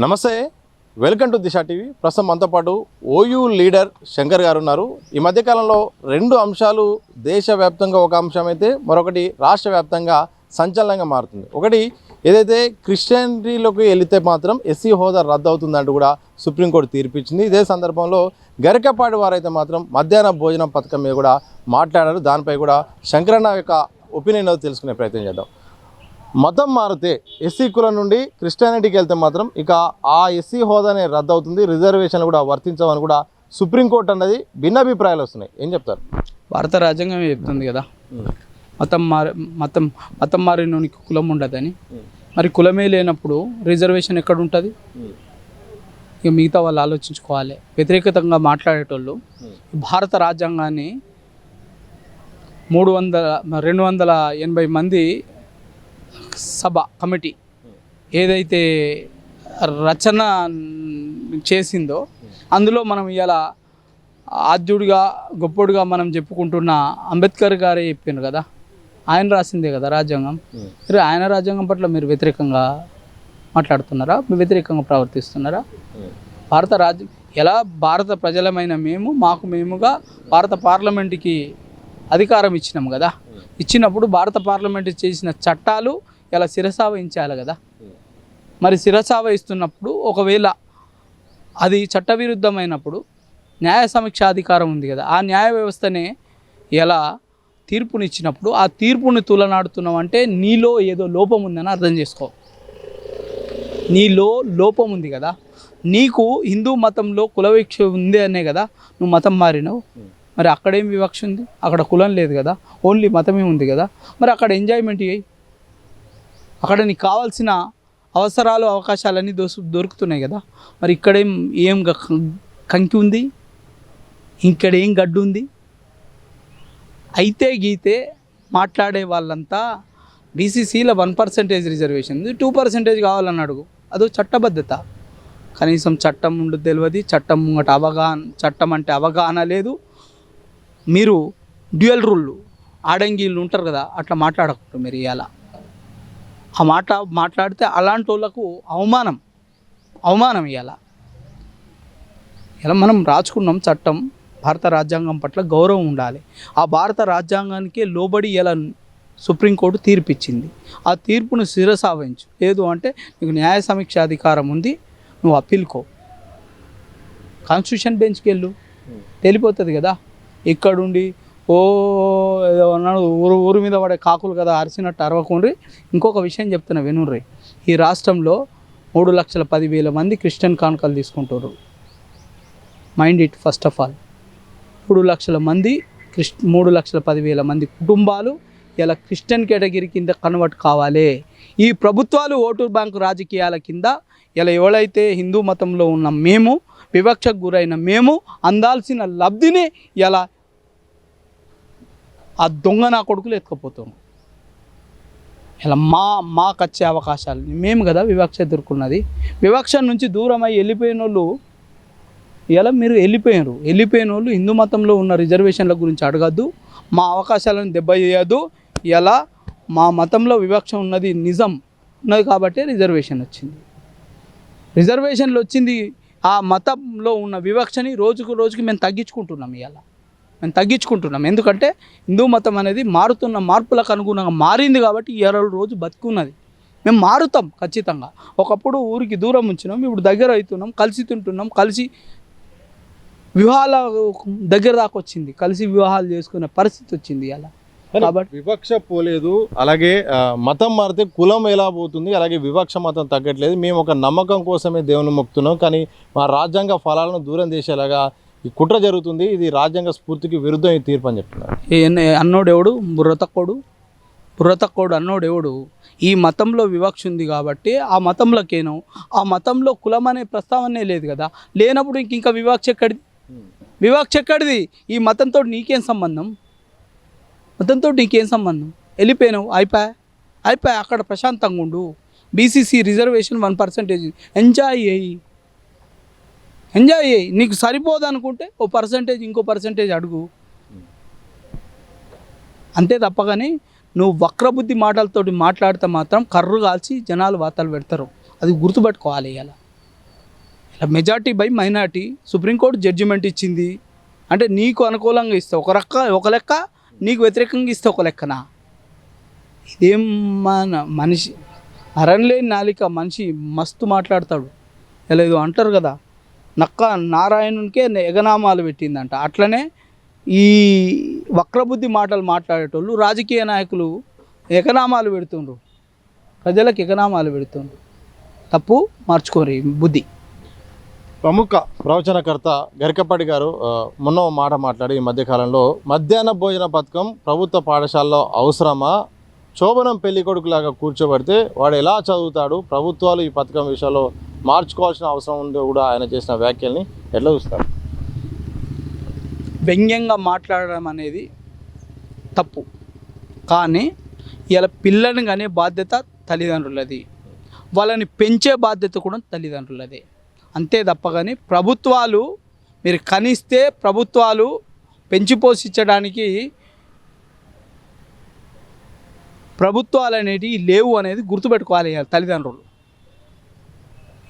నమస్తే, welcome to Disha TV. ప్రస్తుతం మనతో పాటు ఓయూ లీడర్ శంకర్ గారు ఉన్నారు. ఈ మధ్యకాలంలో రెండు అంశాలు దేశవ్యాప్తంగా ఒక అంశం అయితే మరొకటి రాష్ట్ర వ్యాప్తంగా సంచలనంగా మారుతుంది. ఒకటి ఏదైతే క్రిస్టియానిటీలోకి వెళితే మాత్రం ఎస్సీ హోదా రద్దు అవుతుందంటూ కూడా సుప్రీంకోర్టు తీర్పిచ్చింది. ఇదే సందర్భంలో గరికపాటి వారైతే మాత్రం మధ్యాహ్న భోజనం పథకం మీద కూడా మాట్లాడారు. దానిపై కూడా శంకరన్న యొక్క ఒపీనియన్ తెలుసుకునే ప్రయత్నం చేద్దాం. మతం మారితే ఎస్సీ కులం నుండి క్రిస్టియానిటీకి వెళ్తే మాత్రం ఇక ఆ ఎస్సీ హోదానే రద్దు అవుతుంది, రిజర్వేషన్లు కూడా వర్తించవని కూడా సుప్రీంకోర్టు అన్నది భిన్నాభిప్రాయాలు వస్తున్నాయి. ఏం చెప్తారు? భారత రాజ్యాంగం చెప్తుంది కదా, మతం మారినోనికి కులం ఉండదని. మరి కులమే లేనప్పుడు రిజర్వేషన్ ఎక్కడ ఉంటుంది? ఇక మిగతా వాళ్ళు ఆలోచించుకోవాలి. వ్యతిరేకతంగా మాట్లాడేటోళ్ళు భారత రాజ్యాంగాన్ని 280 మంది సభ కమిటీ ఏదైతే రచన చేసిందో అందులో మనం ఇలా ఆద్యుడిగా గొప్పడుగా మనం చెప్పుకుంటున్న అంబేద్కర్ గారే చెప్పారు కదా, ఆయన రాసిందే కదా రాజ్యాంగం. మీరు ఆయన రాజ్యాంగం పట్ల మీరు వ్యతిరేకంగా మాట్లాడుతున్నారా? మీరు వ్యతిరేకంగా ప్రవర్తిస్తున్నారా? భారత ప్రజలమైన మేము మేముగా భారత పార్లమెంటుకి అధికారం ఇచ్చినాం కదా. ఇచ్చినప్పుడు భారత పార్లమెంటు చేసిన చట్టాలు ఇలా శిరసావహించాలి కదా. మరి శిరసావహిస్తున్నప్పుడు ఒకవేళ అది చట్టవిరుద్ధమైనప్పుడు న్యాయ సమీక్షాధికారం ఉంది కదా, ఆ న్యాయ వ్యవస్థనే ఎలా తీర్పునిచ్చినప్పుడు ఆ తీర్పుని తులనాడుతున్నాం అంటే నీలో ఏదో లోపం ఉందని అర్థం చేసుకో. నీలో లోపం ఉంది కదా. నీకు హిందూ మతంలో కులవివక్ష ఉంది అనే కదా నువ్వు మతం మారినావు. మరి అక్కడేం వివక్ష ఉంది? అక్కడ కులం లేదు కదా, ఓన్లీ మతమే ఉంది కదా. మరి అక్కడ ఎంజాయ్మెంట్ చేయి, అక్కడ నీకు కావాల్సిన అవసరాలు అవకాశాలన్నీ దొరుకుతున్నాయి కదా. మరి ఇక్కడేం కంకి ఉంది, ఇక్కడేం గడ్డు ఉంది? అయితే గీతే మాట్లాడే వాళ్ళంతా బీసీసీలో 1% రిజర్వేషన్ ఉంది, 2% కావాలని అడుగు. అదో చట్టబద్ధత. కనీసం చట్టం ఉండదు తెలియదు, చట్టం అంటే అవగాహన లేదు. మీరు డ్యూయల్ రూల్ ఆడంగిళ్ళు ఉంటారు కదా, అట్లా మాట్లాడకూడదు. మీరు ఇలా మాట్లాడితే అలాంటి వాళ్ళకు అవమానం ఇలా మనం రాసుకున్నాం చట్టం. భారత రాజ్యాంగం పట్ల గౌరవం ఉండాలి. ఆ భారత రాజ్యాంగానికే లోబడి ఇలా సుప్రీంకోర్టు తీర్పిచ్చింది. ఆ తీర్పును శిరసావహించు. లేదు అంటే నీకు న్యాయ సమీక్ష అధికారం ఉంది, నువ్వు అప్పీల్కో, కాన్స్టిట్యూషన్ బెంచ్కి వెళ్ళు, తెలిపోతుంది కదా. ఇక్కడుండి ఏదో అన్నాడు ఊరు మీద పడే కాకులు కదా అరిసినట్టు అరవకుండ్రి. ఇంకొక విషయం చెప్తున్నా వినుర్రి. ఈ రాష్ట్రంలో 3,10,000 మంది క్రిస్టియన్ కానుకలు తీసుకుంటారు. Mind it. First of all 3,10,000 మంది కుటుంబాలు ఇలా క్రిస్టియన్ కేటగిరీ కింద కన్వర్ట్ కావాలి. ఈ ప్రభుత్వాలు ఓటు బ్యాంకు రాజకీయాల కింద ఇలా ఎవరైతే హిందూ మతంలో ఉన్న మేము, వివక్షకు గురైన మేము అందాల్సిన లబ్ధిని ఇలా ఆ దొంగ నా కొడుకులు ఎత్తుకపోతాం. ఇలా మాకు వచ్చే అవకాశాలు మేము కదా వివక్ష ఎదుర్కొన్నది. వివక్ష నుంచి దూరమై వెళ్ళిపోయిన వాళ్ళు ఇలా మీరు వెళ్ళిపోయిన వాళ్ళు హిందూ మతంలో ఉన్న రిజర్వేషన్ల గురించి అడగద్దు, మా అవకాశాలను దెబ్బ చేయద్దు. ఇలా మా మతంలో వివక్ష ఉన్నది నిజం ఉన్నది కాబట్టి రిజర్వేషన్లు వచ్చింది. ఆ మతంలో ఉన్న వివక్షని రోజుకి మేము తగ్గించుకుంటున్నాం. ఎందుకంటే హిందూ మతం అనేది మారుతున్న మార్పులకు అనుగుణంగా మారింది కాబట్టి రోజు బతుకున్నది. మేము మారుతాం ఖచ్చితంగా. ఒకప్పుడు ఊరికి దూరం ఉంచినాం, ఇప్పుడు దగ్గర అవుతున్నాం, కలిసి తింటున్నాం, కలిసి వివాహాల దగ్గర దాకా వచ్చింది, కలిసి వివాహాలు చేసుకునే పరిస్థితి వచ్చింది. అలా కాబట్టి వివక్ష పోలేదు. అలాగే మతం మారితే కులం ఎలా పోతుంది, అలాగే వివక్ష మతం తగ్గట్లేదు. మేము ఒక నమ్మకం కోసమే దేవుని మొక్కుతున్నాం, కానీ మా రాజ్యాంగ ఫలాలను దూరం చేసేలాగా ఈ కుట్ర జరుగుతుంది. ఇది రాజ్యాంగ స్ఫూర్తికి విరుద్ధం ఈ తీర్పు అని చెప్తున్నారు. అన్నోడెవడు బుర్రతక్కోడు అన్నోడెవడు? ఈ మతంలో వివక్ష ఉంది కాబట్టి ఆ మతంలోకేనో, ఆ మతంలో కులం అనే ప్రస్తావనే లేదు కదా. లేనప్పుడు ఇంకా వివక్ష ఎక్కడిది? ఈ మతంతో నీకేం సంబంధం? వెళ్ళిపోయినావు, అయిపోయా. అక్కడ ప్రశాంతంగా ఉండు. బీసీసీ రిజర్వేషన్ 1% ఎంజాయ్ చేయి. నీకు సరిపోదు అనుకుంటే ఇంకో పర్సంటేజ్ అడుగు. అంతే తప్పగాని నువ్వు వక్రబుద్ధి మాటలతోటి మాట్లాడితే మాత్రం కర్రు కాల్చి జనాలు వార్తలు పెడతారు. అది గుర్తుపెట్టుకోవాలి. ఇలా ఇలా majority by minority supreme court judgement ఇచ్చింది అంటే నీకు అనుకూలంగా ఇస్తే ఒక లెక్క, నీకు వ్యతిరేకంగా ఇస్తే ఒక లెక్కనా? ఇదేం మనిషి అరణ్లేని నాలిక మనిషి మస్తు మాట్లాడతాడు. ఇలా ఏదో అంటారు కదా, నక్క నారాయణునికే ఎగనామాలు పెట్టిందంట. అట్లనే ఈ వక్రబుద్ధి మాటలు మాట్లాడేటోళ్ళు రాజకీయ నాయకులు ఎగనామాలు పెడుతుండ్రు, ప్రజలకు ఎగనామాలు పెడుతుండ్రు. తప్పు, మార్చుకోరు బుద్ధి. ప్రముఖ ప్రవచనకర్త గరికపాటి గారు మొన్న ఓ మాట మాట్లాడి ఈ మధ్యకాలంలో మధ్యాహ్న భోజన పథకం ప్రభుత్వ పాఠశాలలో అవసరమా, శోభనం పెళ్లి కొడుకులాగా కూర్చోబెడితే వాడు ఎలా చదువుతాడు, ప్రభుత్వాలు ఈ పథకం విషయంలో మార్చుకోవాల్సిన అవసరం ఉందో కూడా ఆయన చేసిన వ్యాఖ్యల్ని ఎట్లా చూస్తారు? వ్యంగ్యంగా మాట్లాడడం అనేది తప్పు, కానీ ఇలా పిల్లల్ని కానీ బాధ్యత తల్లిదండ్రులది, వాళ్ళని పెంచే బాధ్యత కూడా తల్లిదండ్రులదే. అంతే తప్ప కానీ ప్రభుత్వాలు మీరు కనిస్తే ప్రభుత్వాలు పెంచి పోషించడానికి ప్రభుత్వాలు అనేటివి లేవు అనేది గుర్తుపెట్టుకోవాలి తల్లిదండ్రులు.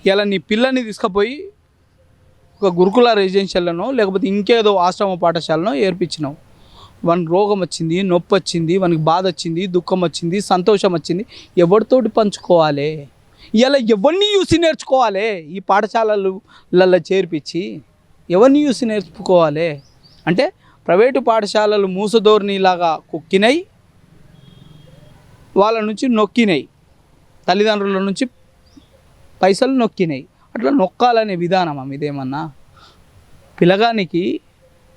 ఇలా నీ పిల్లల్ని తీసుకుపోయి ఒక గురుకుల రెసిడెన్షియల్లోనో లేకపోతే ఇంకేదో ఆశ్రమ పాఠశాలలో ఏర్పించినావు, వానికి రోగం వచ్చింది, నొప్పి వచ్చింది, వానికి బాధ వచ్చింది, దుఃఖం వచ్చింది, సంతోషం వచ్చింది, ఎవరితోటి పంచుకోవాలి? ఇలా ఎవరిని చూసి నేర్చుకోవాలి? ఈ పాఠశాలలలో చేర్పించి ఎవరిని చూసి నేర్చుకోవాలి? అంటే ప్రైవేటు పాఠశాలలు మూసధోరణిలాగా కుక్కినాయి, వాళ్ళ నుంచి నొక్కినాయి, తల్లిదండ్రుల నుంచి పైసలు నొక్కినాయి. అట్లా నొక్కాలనే విధానం ఇదేమన్నా? పిల్లగానికి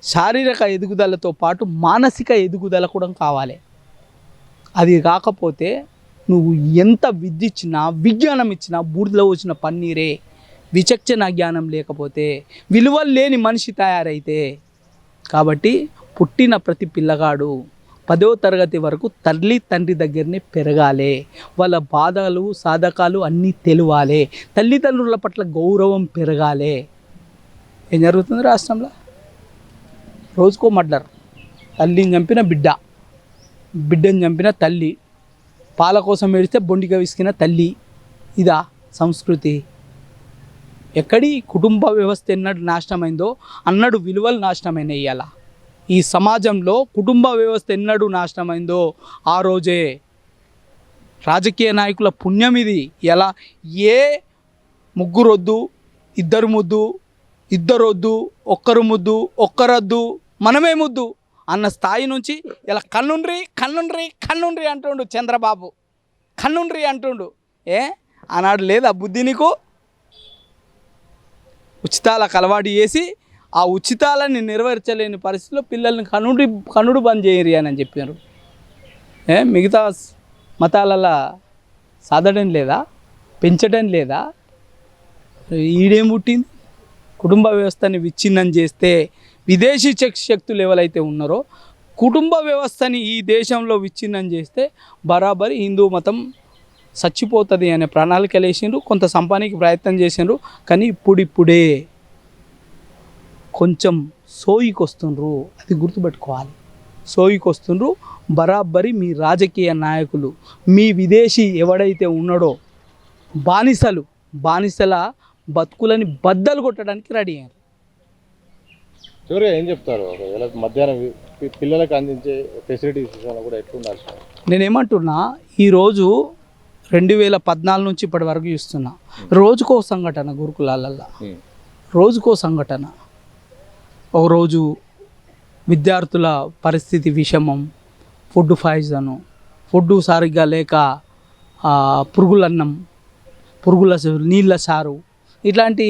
శారీరక ఎదుగుదలతో పాటు మానసిక ఎదుగుదల కూడా కావాలి. అది కాకపోతే నువ్వు ఎంత విద్య ఇచ్చినా విజ్ఞానం ఇచ్చినా బూడిదలో వచ్చిన పన్నీరే. విచక్షణ జ్ఞానం లేకపోతే, విలువలు లేని మనిషి తయారైతే. కాబట్టి పుట్టిన ప్రతి పిల్లగాడు 10వ తరగతి వరకు తల్లి తండ్రి దగ్గరనే పెరగాలి, వాళ్ళ బాధలు సాధకాలు అన్నీ తెలియాలి, తల్లిదండ్రుల పట్ల గౌరవం పెరగాలి. ఏం జరుగుతుంది రాష్ట్రంలో? రోజుకో మర్డర్, తల్లిని చంపిన బిడ్డ, బిడ్డని చంపిన తల్లి, పాల కోసం ఏడిస్తే బొండిగా విసికిన తల్లి. ఇదా సంస్కృతి? ఎక్కడి కుటుంబ వ్యవస్థ ఎన్నడు నాశనమైందో అన్నడు విలువలు నాశనమైన ఇవాళ ఈ సమాజంలో కుటుంబ వ్యవస్థ ఎన్నడూ నాశనమైందో ఆ రోజే రాజకీయ నాయకుల పుణ్యం ఇది. ఎలా ఏ ముగ్గురొద్దు, ఇద్దరు ముద్దు, ఇద్దరొద్దు, ఒక్కరు ముద్దు, ఒక్కరొద్దు, మనమే ముద్దు అన్న స్థాయి నుంచి ఇలా కన్నుండ్రి కన్నుండ్రి కన్నుండ్రి అంటుండు చంద్రబాబు, కన్నుండ్రి అంటుండు. ఆనాడు లేదా బుద్ధి నీకు? ఉచితాలకు అలవాటు చేసి ఆ ఉచితాలని నెరవేర్చలేని పరిస్థితిలో పిల్లల్ని కనుడు బంద్ చేయరు అని చెప్పారు. మిగతా మతాలలో సాధడం లేదా, పెంచడం లేదా? ఈడేం పుట్టింది? కుటుంబ వ్యవస్థని విచ్ఛిన్నం చేస్తే విదేశీ శక్తులు ఎవరైతే ఉన్నారో కుటుంబ వ్యవస్థని ఈ దేశంలో విచ్ఛిన్నం చేస్తే బరాబరి హిందూ మతం చచ్చిపోతుంది అనే ప్రణాళికలు వేసిండ్రు, కొంత సంపానికి ప్రయత్నం చేసిండ్రు. కానీ ఇప్పుడిప్పుడే కొంచెం సోయికి వస్తుండ్రు, అది గుర్తుపెట్టుకోవాలి. సోయికి వస్తుండ్రు బరాబరి. మీ రాజకీయ నాయకులు, మీ విదేశీ ఎవడైతే ఉన్నాడో బానిసల బతుకులని బద్దలు కొట్టడానికి రెడీ అయ్యారు. చివరిగా ఏం చెప్తారు? మధ్యాహ్నం పిల్లలకు అందించే ఫెసిలిటీస్ కూడా ఎట్లుండాలి? నేనేమంటున్నా, ఈరోజు 2014 నుంచి ఇప్పటి వరకు చూస్తున్నా, రోజుకో సంఘటన గురుకులాలల్లో, రోజుకో సంఘటన. ఒకరోజు విద్యార్థుల పరిస్థితి విషమం, ఫుడ్ పాయిజను, ఫుడ్ సరిగ్గా లేక పురుగులన్నం, పురుగుల నీళ్ళ సారు, ఇట్లాంటి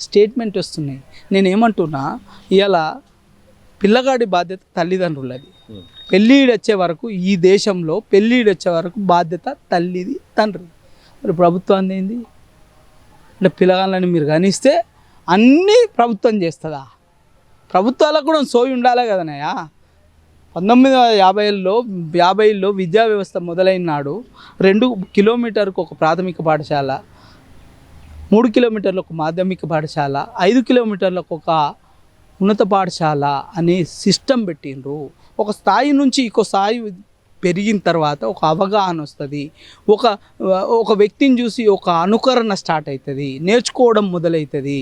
స్టేట్మెంట్ వస్తున్నాయి. నేనేమంటున్నా, ఇవాళ పిల్లగాడి బాధ్యత తల్లిదండ్రులది. పెళ్ళిడు వచ్చే వరకు ఈ దేశంలో పెళ్ళిడు వచ్చే వరకు బాధ్యత తల్లిది, తండ్రి. మరి ప్రభుత్వం ఏంది అంటే పిల్లగాళ్ళని మీరు గణిస్తే అన్నీ ప్రభుత్వం చేస్తుందా? ప్రభుత్వాలకు కూడా సోయి ఉండాలి కదనయ్యా. 1950లో విద్యా వ్యవస్థ మొదలైన నాడు 2 కిలోమీటర్లకు ఒక ప్రాథమిక పాఠశాల, 3 కిలోమీటర్లకు మాధ్యమిక పాఠశాల, 5 కిలోమీటర్లకు ఒక ఉన్నత పాఠశాల అనే సిస్టమ్ పెట్టిండ్రు. ఒక స్థాయి నుంచి ఇంకో స్థాయి పెరిగిన తర్వాత ఒక అవగాహన వస్తుంది, ఒక ఒక వ్యక్తిని చూసి ఒక అనుకరణ స్టార్ట్ అవుతుంది, నేర్చుకోవడం మొదలవుతుంది.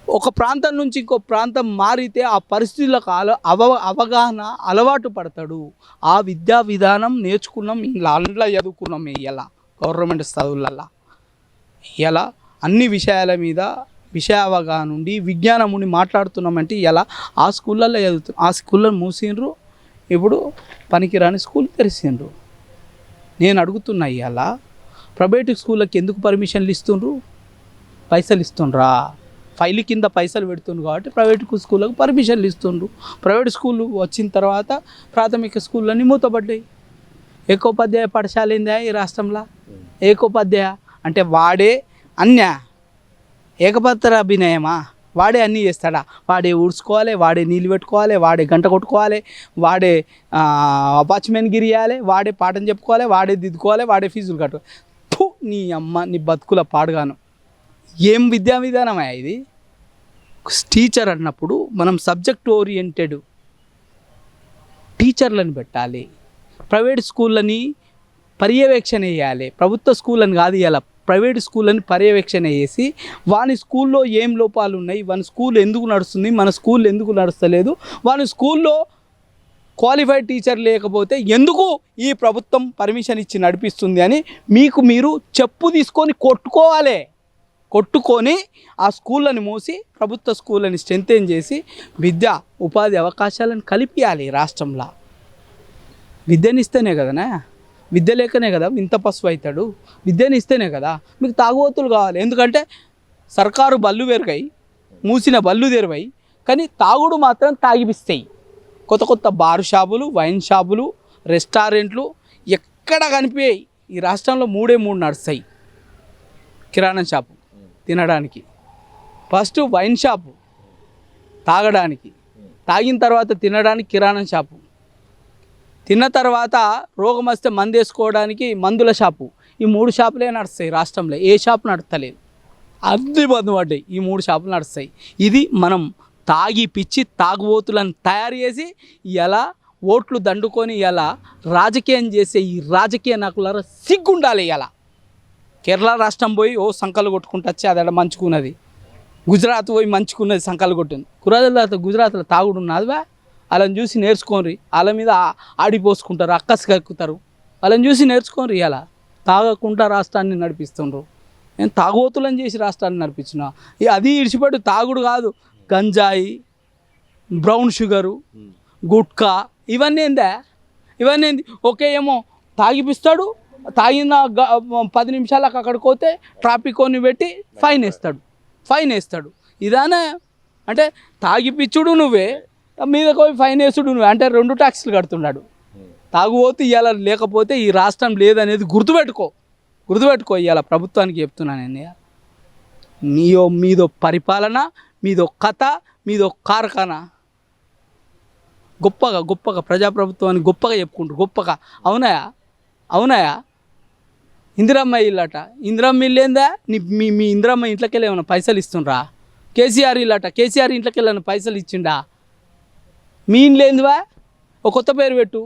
ఒక ప్రాంతం నుంచి ఇంకో ప్రాంతం మారితే ఆ పరిస్థితులకు అవగాహన అలవాటు పడతాడు. ఆ విద్యా విధానం నేర్చుకున్నాం, ఇంట్లో చదువుకున్నాం. ఇలా గవర్నమెంట్ చదువులల్లా ఇలా అన్ని విషయాల మీద విషయ అవగాహన నుండి విజ్ఞానం ఉండి మాట్లాడుతున్నామంటే ఇలా ఆ స్కూళ్ళల్లో చదువుతున్నాం. ఆ స్కూళ్ళని మూసిండ్రు, ఇప్పుడు పనికిరాని స్కూల్ తెరిచిండ్రు. నేను అడుగుతున్నా, ఇలా ప్రైవేటు స్కూళ్ళకి ఎందుకు పర్మిషన్లు ఇస్తుండ్రు? పైసలు ఇస్తుండ్రా? ఫైల్ కింద పైసలు పెడుతుండ్రు కాబట్టి ప్రైవేట్ స్కూళ్ళకు పర్మిషన్లు ఇస్తుండ్రు. ప్రైవేట్ స్కూళ్ళు వచ్చిన తర్వాత ప్రాథమిక స్కూళ్ళన్నీ మూతపడ్డాయి. ఏకోపాధ్యాయ పాఠశాల ఏందా ఈ రాష్ట్రంలో? ఏకోపాధ్యాయ అంటే వాడే అన్య ఏకపాత్ర అభినయమా? వాడే అన్నీ చేస్తాడా? వాడే ఊడ్చుకోవాలి, వాడే నీళ్ళు పెట్టుకోవాలి, వాడే గంట కొట్టుకోవాలి, వాడే వాచ్మెన్ గిరియాలి, వాడే పాఠం చెప్పుకోవాలి, వాడే దిద్దుకోవాలి, వాడే ఫీజులు కట్టుకోవాలి. నీ అమ్మ నీ బతుకుల పాడుగాను. ఏం విద్యా విధానమా ఇది? టీచర్ అన్నప్పుడు మనం సబ్జెక్ట్ ఓరియంటెడ్ టీచర్లను పెట్టాలి. ప్రైవేట్ స్కూళ్ళని పర్యవేక్షణ చేయాలి, ప్రభుత్వ స్కూళ్ళని కాదు. ఇలా ప్రైవేట్ స్కూళ్ళని పర్యవేక్షణ చేసి వాని స్కూల్లో ఏం లోపాలు ఉన్నాయి, వాని స్కూల్ ఎందుకు నడుస్తుంది, మన స్కూల్ ఎందుకు నడుస్తలేదు, వాని స్కూల్లో క్వాలిఫైడ్ టీచర్ లేకపోతే ఎందుకు ఈ ప్రభుత్వం పర్మిషన్ ఇచ్చి నడిపిస్తుంది అని మీకు మీరు చెప్పు తీసుకొని కొట్టుకొని ఆ స్కూళ్ళని మూసి ప్రభుత్వ స్కూళ్ళని స్ట్రెంథెన్ చేసి విద్యా ఉపాధి అవకాశాలను కల్పించాలి రాష్ట్రంలో. విద్యనిస్తేనే కదనా, విద్య లేకనే కదా ఇంత పసుపు అవుతాడు. విద్యని ఇస్తేనే కదా. మీకు తాగుబోతులు కావాలి, ఎందుకంటే సర్కారు బళ్ళు పెరిగాయి, మూసిన బళ్ళు తెరవాయి, కానీ తాగుడు మాత్రం తాగిపిస్తాయి. కొత్త కొత్త బార్ షాపులు, వైన్ షాపులు, రెస్టారెంట్లు ఎక్కడ కనిపించాయి ఈ రాష్ట్రంలో? మూడే నడుస్తాయి. కిరాణా షాపు తినడానికి, ఫస్ట్ వైన్ షాపు తాగడానికి, తాగిన తర్వాత తినడానికి కిరాణా షాపు, తిన్న తర్వాత రోగం వస్తే మందు వేసుకోవడానికి మందుల షాపు. ఈ 3 షాపులే నడుస్తాయి రాష్ట్రంలో. ఏ షాపు నడతలేదు. అద్దె బంధు పడ్డాయి. ఈ 3 షాపులు నడుస్తాయి. ఇది మనం తాగి పిచ్చి తాగుబోతులను తయారు చేసి ఎలా ఓట్లు దండుకొని ఎలా రాజకీయం చేసే ఈ రాజకీయ నాయకులారా సిగ్గుండాలి. ఎలా కేరళ రాష్ట్రం పోయి సంకలు కొట్టుకుంటూ వచ్చి అదడ మంచుకున్నది, గుజరాత్ పోయి మంచుకున్నది, సంకలు కొట్టింది. గుజరాత్లో తాగుడు ఉన్నదివా? వాళ్ళని చూసి నేర్చుకోండి. వాళ్ళ మీద ఆడిపోసుకుంటారు, అక్కసు కక్కుతారు. వాళ్ళని చూసి నేర్చుకోండి. ఇలా తాగకుండా రాష్ట్రాన్ని నడిపిస్తుండ్రు. నేను తాగుబోతులను చేసి రాష్ట్రాన్ని నడిపించిన. అది ఇడిచిపెట్టు, తాగుడు కాదు, గంజాయి, బ్రౌన్ షుగరు, గుట్కా, ఇవన్నీ ఏంది? ఓకే ఏమో తాగిపిస్తాడు, తాగిన 10 నిమిషాలకు అక్కడికి పోతే ట్రాఫిక్ కొని పెట్టి ఫైన్ వేస్తాడు. ఇదానే అంటే తాగిపిచ్చుడు నువ్వే, మీదకి పోయి ఫైన్ వేసుడు నువ్వే. అంటే 2 ట్యాక్సులు కడుతున్నాడు. తాగుబోతు ఇవాళ లేకపోతే ఈ రాష్ట్రం లేదనేది గుర్తుపెట్టుకో. ఇవాళ ప్రభుత్వానికి చెప్తున్నాను నేను. మీదో పరిపాలన, మీదో కథ, మీదో కార్ఖానా. గొప్పగా ప్రజాప్రభుత్వాన్ని గొప్పగా చెప్పుకుంటారు. గొప్పగా అవునాయా? ఇందిరమ్మ ఇల్లట. ఇందిరమ్మ ఇల్లు ఏందా? మీ ఇందిరమ్మ ఇంట్లోకి వెళ్ళి ఏమైనా పైసలు ఇస్తుండ్రా? కేసీఆర్ ఇల్లట. కేసీఆర్ ఇంట్లోకి వెళ్ళి పైసలు ఇచ్చిండా? మీ ఇంట్లో ఏందివా? ఒక కొత్త పేరు పెట్టు.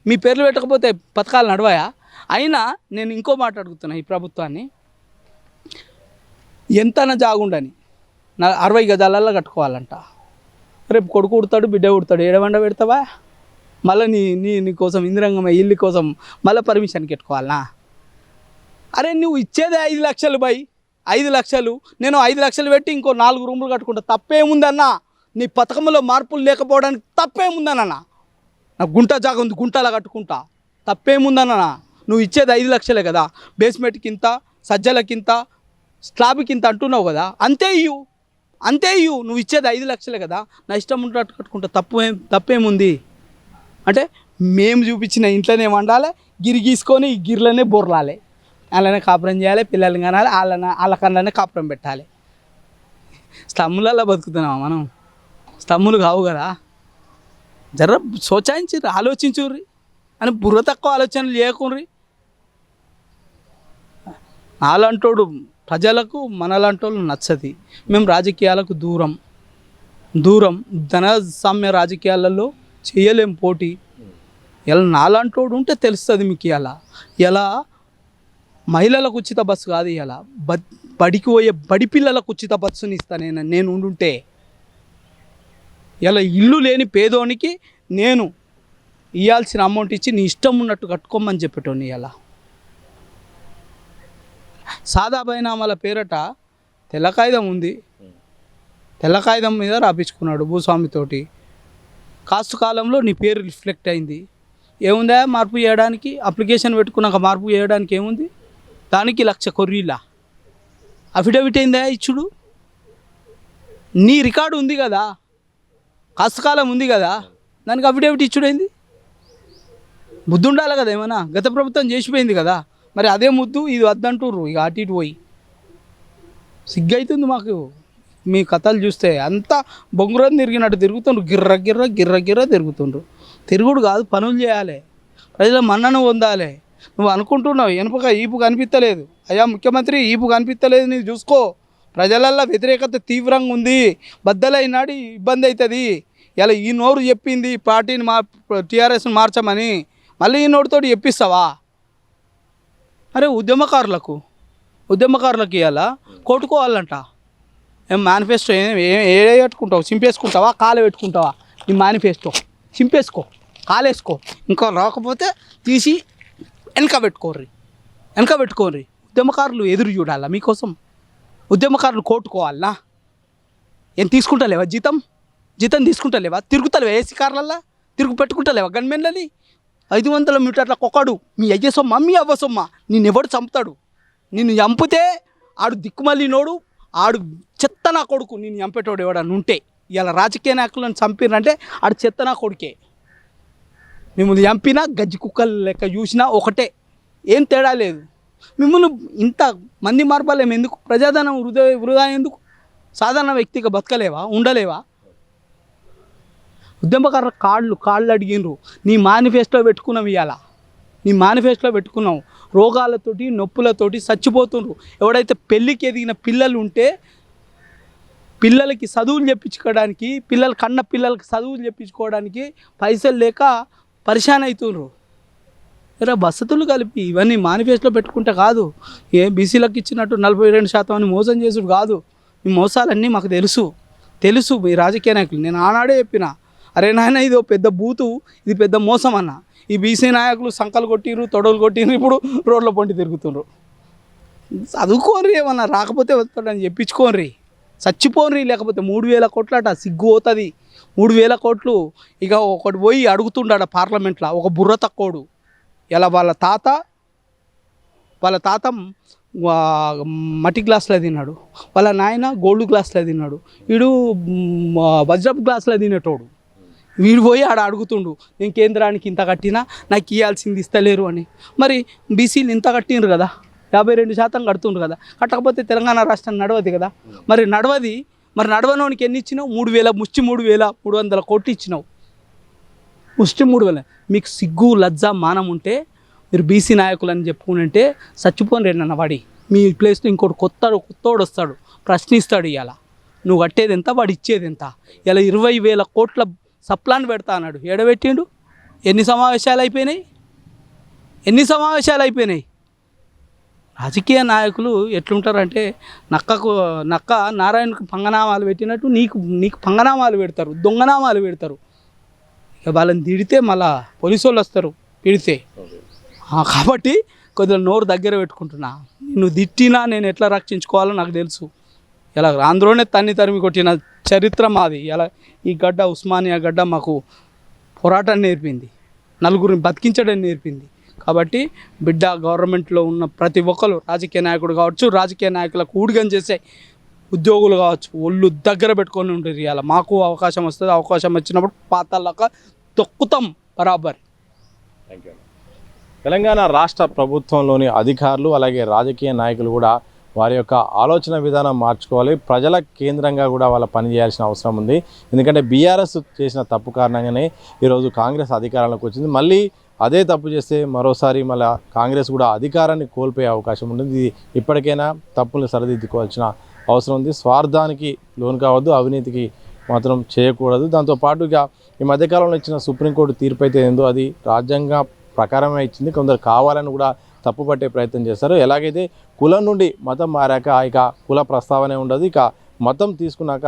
మీ పేర్లు పెట్టకపోతే పథకాలు నడవాయా? అయినా నేను ఇంకో మాట అడుగుతున్నా ఈ ప్రభుత్వాన్ని. ఎంతన జాగుండని 60 గజాలల్లో కట్టుకోవాలంట. రేపు కొడుకు ఉడతాడు, బిడ్డ ఉడతాడు, ఏడవండ పెడతావా? మళ్ళీ నీ కోసం ఇందిరంగమ్మ ఇల్లు కోసం మళ్ళీ పర్మిషన్ పెట్టుకోవాలనా? అరే నువ్వు ఇచ్చేదే 5 లక్షలు బై, 5 లక్షలు. నేను 5 లక్షలు పెట్టి ఇంకో 4 రూములు కట్టుకుంటా. తప్పేముందన్నా? నీ పథకంలో మార్పులు లేకపోవడానికి తప్పేముందన్నా? నాకు గుంట జాగా ఉంది, గుంటలా కట్టుకుంటా. తప్పేముందన్నా? నువ్వు ఇచ్చేది 5 లక్షలే కదా. బేస్మెంట్కింత, సజ్జలకింత, స్లాబ్కింత అంటున్నావు కదా. అంతే ఇయ్యు. నువ్వు ఇచ్చేది 5 లక్షలే కదా. నా ఇష్టం ఉన్నట్టు కట్టుకుంటా. తప్పేముంది? అంటే మేము చూపించిన ఇంట్లోనే వండాలి, గిరి గీసుకొని ఈ గిర్లనే బొర్లాలి, అలానే కాపురం చేయాలి, పిల్లల్ని కనాలి, వాళ్ళ కళ్ళనే కాపురం పెట్టాలి. స్లమ్ములలో బతుకుతున్నావా మనం? స్లమ్ములు కావు కదా. జర సోచాయించి ఆలోచించుర్రి అని బుర్ర తక్కువ ఆలోచనలు చేయకుండ్రి. నాలంటోడు ప్రజలకు మనలాంటోళ్ళు నచ్చది. మేము రాజకీయాలకు దూరం ధనసామ్య రాజకీయాలలో చేయలేం పోటీ. ఇలా నాలాంటోడు ఉంటే తెలుస్తుంది మీకు. ఇలా మహిళలకు ఉచిత బస్సు కాదు, ఇలా బడికి పోయే బడి పిల్లలకు ఉచిత బస్సుని ఇస్తాను నేను ఉండుంటే. ఇలా ఇల్లు లేని పేదోనికి నేను ఇవ్వాల్సిన అమౌంట్ ఇచ్చి నీ ఇష్టం ఉన్నట్టు కట్టుకోమని చెప్పేటోని. ఇలా సాదా బైనామాల పేరట తెల్ల కాగితం ఉంది, తెల్ల కాగితం మీద రాపించుకున్నాడు భూస్వామితోటి. కాస్తు కాలంలో నీ పేరు రిఫ్లెక్ట్ అయింది. ఏముందా మార్పు చేయడానికి? అప్లికేషన్ పెట్టుకున్నాక మార్పు చేయడానికి ఏముంది? దానికి 1,00,000 కొర్రీలా అఫిడవిట్ అయిందా ఇచ్చుడు? నీ రికార్డు ఉంది కదా, కాస్తకాలం ఉంది కదా, దానికి అఫిడవిట్ ఇచ్చుడైంది? ముద్దు ఉండాలి కదా ఏమన్నా. గత ప్రభుత్వం చేసిపోయింది కదా, మరి అదే ముద్దు ఇది వద్దంటుర్రు. ఇక అటు ఇటు పోయి సిగ్గైతుంది మాకు. మీ కథలు చూస్తే అంతా బొంగురం తిరిగినట్టు తిరుగుతుండ్రు, గిర్ర గిర్ర గిర్ర గిర్ర తిరుగుతుండ్రు. తిరుగుడు కాదు, పనులు చేయాలి, ప్రజల మన్నను పొందాలి. నువ్వు అనుకుంటున్నావు వెనుపక ఈపు కనిపించలేదు, అయ్యా ముఖ్యమంత్రి ఈపు కనిపించలేదు, నీవు చూసుకో. ప్రజలల్లో వ్యతిరేకత తీవ్రంగా ఉంది, బద్దలైనాడు ఇబ్బంది అవుతుంది. ఇలా ఈ నోరు చెప్పింది పార్టీని టీఆర్ఎస్ని మార్చమని, మళ్ళీ ఈ నోటితో చెప్పిస్తావా? అరే ఉద్యమకారులకు ఇవాళ కొట్టుకోవాలంట. ఏం మేనిఫెస్టో ఏ పెట్టుకుంటావు? చింపేసుకుంటావా, కాలు పెట్టుకుంటావా? నీ మేనిఫెస్టో చింపేసుకో, కాలేసుకో. ఇంకా రాకపోతే తీసి వెనక పెట్టుకోర్రి. ఉద్యమకారులు ఎదురు చూడాలా మీకోసం? ఉద్యమకారులు కోట్టుకోవాలనా? ఏం తీసుకుంటలేవా? జీతం తీసుకుంటలేవా? తిరుగుతలేవా? ఏసీ కార్లల్లా తిరుగు పెట్టుకుంటలేవా? గన్మెన్లని 500 మీటర్లకు ఒకడు మీ అయ్య సొమ్మ, మీ అవ్వ సొమ్మ. నిన్నెవడు చంపుతాడు? నిన్ను చంపితే ఆడు దిక్కుమల్లినోడు, ఆడు చెత్త నా కొడుకు. నిన్ను చంపేటోడు ఎవడన్నా ఉంటే, ఇలా రాజకీయ నాయకులను చంపినంటే ఆడు చెత్త నా కొడుకే. మిమ్మల్ని చంపినా గజ్జి కుక్కలు లెక్క చూసినా ఒకటే, ఏం తేడా లేదు. మిమ్మల్ని ఇంత మంది మార్పాలేము ఎందుకు? ప్రజాధనం వృధా ఎందుకు? సాధారణ వ్యక్తిగా బతకలేవా, ఉండలేవా? ఉద్యమకారుల కాళ్ళు అడిగినరు. నీ మేనిఫెస్టో పెట్టుకున్నావు, ఇవాళ నీ మేనిఫెస్టోలో పెట్టుకున్నావు. రోగాలతోటి నొప్పులతోటి చచ్చిపోతుండ్రు. ఎవడైతే పెళ్ళికి ఎదిగిన పిల్లలు ఉంటే పిల్లలకి చదువులు చెప్పించుకోవడానికి, కన్న పిల్లలకి చదువులు చెప్పించుకోవడానికి పైసలు లేక పరిశాన్ అవుతుండ్రు. ఇలా వసతులు కలిపి ఇవన్నీ మేనిఫెస్టోలో పెట్టుకుంటే కాదు. బీసీలకు ఇచ్చినట్టు 42% అని మోసం చేసుడు కాదు. ఈ మోసాలన్నీ మాకు తెలుసు మీ రాజకీయ నాయకులు. నేను ఆనాడే చెప్పిన, అరే నాయన ఇది పెద్ద బూతు, ఇది పెద్ద మోసం అన్న. ఈ బీసీ నాయకులు సంకలు కొట్టిర్రు, తొడలు కొట్టిర్రు, ఇప్పుడు రోడ్ల పొంటి తిరుగుతుండ్రు. చదువుకోర్రి, ఏమన్నా రాకపోతే వస్తాడని చెప్పించుకోర్రి, చచ్చిపోన్రి. లేకపోతే 3,000 కోట్లట, సిగ్గు పోతుంది. 3,000 కోట్లు. ఇక ఒకటి పోయి అడుగుతుండాడ పార్లమెంట్లో, ఒక బుర్ర తక్కువడు. ఇలా వాళ్ళ తాత మట్టి గ్లాసులో తిన్నాడు, వాళ్ళ నాయన గోల్డ్ గ్లాసులో తిన్నాడు, వీడు వజ్రపు గ్లాసులో తినేటోడు. వీడు పోయి ఆడ అడుగుతుండు, నేను కేంద్రానికి ఇంత కట్టినా నాకు ఇవ్వాల్సింది ఇస్తలేరు అని. మరి బీసీలు ఇంత కట్టిండ్రు కదా, 52% కడుతుండ్రు కదా. కట్టకపోతే తెలంగాణ రాష్ట్రం నడవదు కదా. మరి నడవనోనికి ఎన్ని ఇచ్చినావు? 3,300 కోట్లు ఇచ్చినావు. ముష్టి 3,000. మీకు సిగ్గు లజ్జ మానం ఉంటే మీరు బీసీ నాయకులని చెప్పుకుంటే చచ్చిపోని రేనన్న వాడి. మీ ప్లేస్లో ఇంకోటి కొత్తోడు వస్తాడు, ప్రశ్నిస్తాడు. ఇవాళ నువ్వు కట్టేది ఎంత, వాడు ఇచ్చేది ఎంత? ఇలా 20,000 కోట్ల సప్లాన్ పెడతా అన్నాడు, ఏడబెట్టిండు? ఎన్ని సమావేశాలు అయిపోయినాయి? రాజకీయ నాయకులు ఎట్లుంటారంటే నక్క నారాయణకు పంగనామాలు పెట్టినట్టు నీకు పంగనామాలు పెడతారు, దొంగనామాలు పెడతారు. ఇక వాళ్ళని తిడితే మళ్ళా పోలీసు వాళ్ళు వస్తారు తిడితే. కాబట్టి కొద్దిగా నోరు దగ్గర పెట్టుకుంటున్నా. నిన్ను తిట్టినా నేను ఎట్లా రక్షించుకోవాలో నాకు తెలుసు. ఇలా ఆంధ్రోనే తరిమి కొట్టిన చరిత్ర మాది. ఇలా ఈ గడ్డ, ఉస్మానియా గడ్డ మాకు పోరాటాన్ని నేర్పింది, నలుగురిని బతికించడం నేర్పింది. కాబట్టి బిడ్డ, గవర్నమెంట్లో ఉన్న ప్రతి ఒక్కరు, రాజకీయ నాయకుడు కావచ్చు, రాజకీయ నాయకులకు ఊడిగం చేసే ఉద్యోగులు కావచ్చు, ఒళ్ళు దగ్గర పెట్టుకొని ఉంటుంది. ఇలా మాకు అవకాశం వస్తుంది, అవకాశం వచ్చినప్పుడు పాతాల్లాక తొక్కుతాం బరాబర్. Thank you. తెలంగాణ రాష్ట్ర ప్రభుత్వంలోని అధికారులు అలాగే రాజకీయ నాయకులు కూడా వారి యొక్క ఆలోచన విధానం మార్చుకోవాలి. ప్రజల కేంద్రంగా కూడా వాళ్ళ పని చేయాల్సిన అవసరం ఉంది. ఎందుకంటే బీఆర్ఎస్ చేసిన తప్పు కారణంగానే ఈరోజు కాంగ్రెస్ అధికారంలోకి వచ్చింది. మళ్ళీ అదే తప్పు చేస్తే మరోసారి మళ్ళీ కాంగ్రెస్ కూడా అధికారాన్ని కోల్పోయే అవకాశం ఉంటుంది. ఇప్పటికైనా తప్పుల్ని సరిదిద్దుకోవాల్సిన అవసరం ఉంది. స్వార్థానికి లోను కావద్దు, అవినీతికి మాత్రం చేయకూడదు. దాంతోపాటుగా ఈ మధ్యకాలంలో ఇచ్చిన సుప్రీంకోర్టు తీర్పు అయితే ఏందో అది రాజ్యాంగ ప్రకారమే ఇచ్చింది. కొందరు కావాలని కూడా తప్పుపట్టే ప్రయత్నం చేస్తారు. ఎలాగైతే కులం నుండి మతం మారాక ఇక కుల ప్రస్తావనే ఉండదు. ఇక మతం తీసుకున్నాక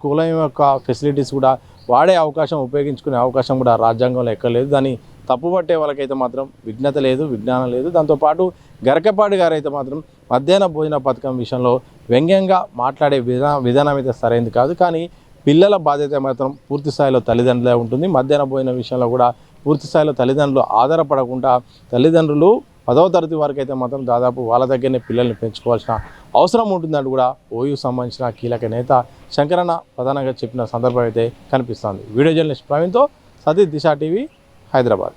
కులం యొక్క ఫెసిలిటీస్ కూడా వాడే అవకాశం, ఉపయోగించుకునే అవకాశం కూడా రాజ్యాంగంలో ఎక్కలేదు. దాన్ని తప్పుపట్టే వాళ్ళకైతే మాత్రం విజ్ఞత లేదు, విజ్ఞానం లేదు. దాంతోపాటు గరకపాటి గారు అయితే మాత్రం మధ్యాహ్న భోజన పథకం విషయంలో వ్యంగ్యంగా మాట్లాడే విధానం అయితే సరైనది కాదు. కానీ పిల్లల బాధ్యత మాత్రం పూర్తి స్థాయిలో తల్లిదండ్రులే ఉంటుంది. మధ్యాహ్న భోజన విషయంలో కూడా పూర్తి స్థాయిలో తల్లిదండ్రులు ఆధారపడకుండా తల్లిదండ్రులు 10వ తరగతి వరకు అయితే మాత్రం దాదాపు వాళ్ళ దగ్గరనే పిల్లల్ని పెంచుకోవాల్సిన అవసరం ఉంటుందంటూ కూడా ఓయూ సంబంధించిన కీలక నేత శంకరన్న ప్రధానంగా చెప్పిన సందర్భం అయితే కనిపిస్తుంది. వీడియో జర్నలిస్ట్ ప్రవీణ్తో సతీష్, దిశ టీవీ, హైదరాబాద్.